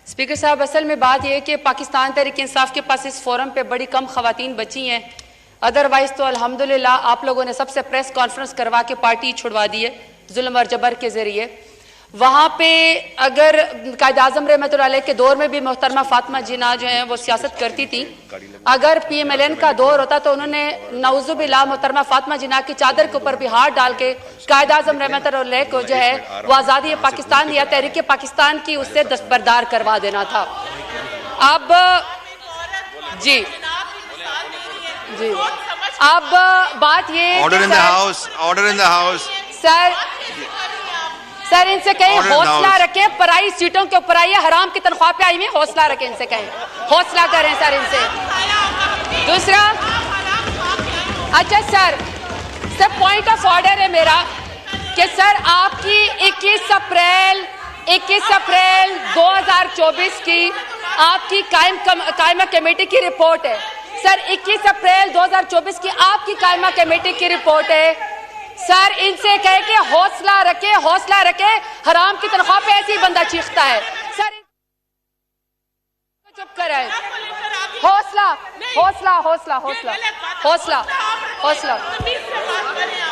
Speaker साहब, असल में बात यह है कि पाकिस्तान तहरीक इंसाफ के पास इस फोरम पे बड़ी कम खवातीन बची हैं। अदरवाइज तो अल्हम्दुलिल्लाह आप लोगों ने सबसे प्रेस कॉन्फ्रेंस करवा के पार्टी छुड़वा दी है जुल्म और जबर के जरिए। वहाँ पे अगर कायद आज़म रहमतुल्लाह अलैह के दौर में भी मोहतरमा फातिमा जिन्ना जो है वो सियासत करती थी, अगर PMLN का दौर होता तो उन्होंने नऊज़ुबिल्लाह मोहतरमा फातिमा जिन्ना की चादर के ऊपर भी हाथ डाल के कायद आज़म रहमतुल्लाह अलैह को जो है वो आज़ादी पाकिस्तान या तहरीक पाकिस्तान की उससे दस्तबरदार करवा देना था। अब जी जी अब बात ये order in the house, order in the house. Sir इनसे कहें हौसला रखें, पराई सीटों के ऊपर आइए, हराम की तनख्वाह पे आई हुई, हौसला रखें, इनसे कहें हौसला करें सर इनसे। दूसरा, अच्छा सर पॉइंट ऑफ ऑर्डर है मेरा कि सर आपकी 21 अप्रैल 2024 की आपकी कायमा कमेटी की रिपोर्ट है। सर 21 अप्रैल 2024 की आपकी कायमा कमेटी की रिपोर्ट है। सर इनसे कहे कि हौसला रखे, हराम की तनख्वाह पे ऐसे ही बंदा चीखता है। सर चुप कराए, हौसला।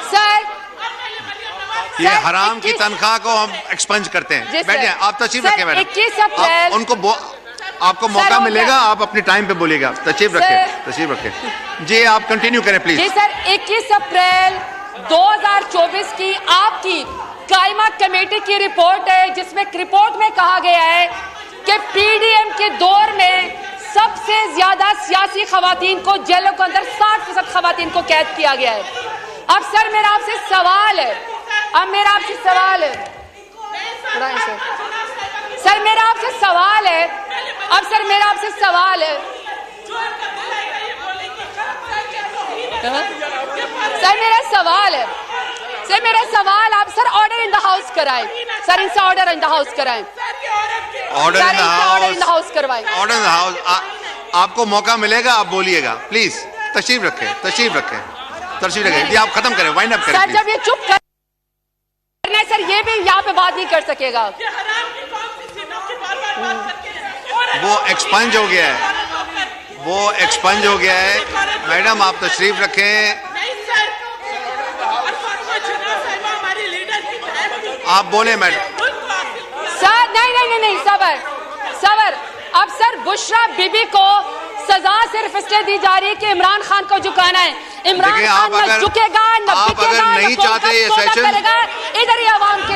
सर ये हराम की तनख्वाह को हम एक्सपंज करते हैं। बैठिए, आप तशरीफ रखें मैडम। 21 अप्रैल उनको आपको मौका मिलेगा, आप अपने टाइम पे बोलिएगा। तशरीफ रखें जी, आप कंटिन्यू करें प्लीज। जी सर, 21 अप्रैल 2024 की आपकी कायमा कमेटी की रिपोर्ट है, जिसमें रिपोर्ट में कहा गया है कि PDM के दौर में सबसे ज्यादा सियासी खवातीन को जेलों के अंदर 60% खवातीन को कैद किया गया है। अब सर मेरा आपसे सवाल है, सर मेरा आपसे सवाल है, सर मेरा आपसे सवाल है, सर मेरा सवाल आप sir order in the house कराएं। सर इनसे ऑर्डर इन द हाउस कराएं। ऑर्डर इन द हाउस करवाएं। Order in the house. आपको मौका मिलेगा, आप बोलिएगा प्लीज। तशरीफ रखें जी, आप खत्म करें, वाइंड अप करें सर। जब ये चुप करना है सर, ये भी यहाँ पे बात नहीं कर सकेगा। वो एक्सपंज हो गया है मैडम, आप तशरीफ रखें। आप बोले मैडम। सर नहीं सबर। अब सर बुशरा बीबी को सजा सिर्फ इसलिए दी जा रही है कि इमरान खान को झुकाना है। इमरान खान न झुकेगा, न बिकेगा, नहीं चाहते ये सेशन, इधर ही आवाम के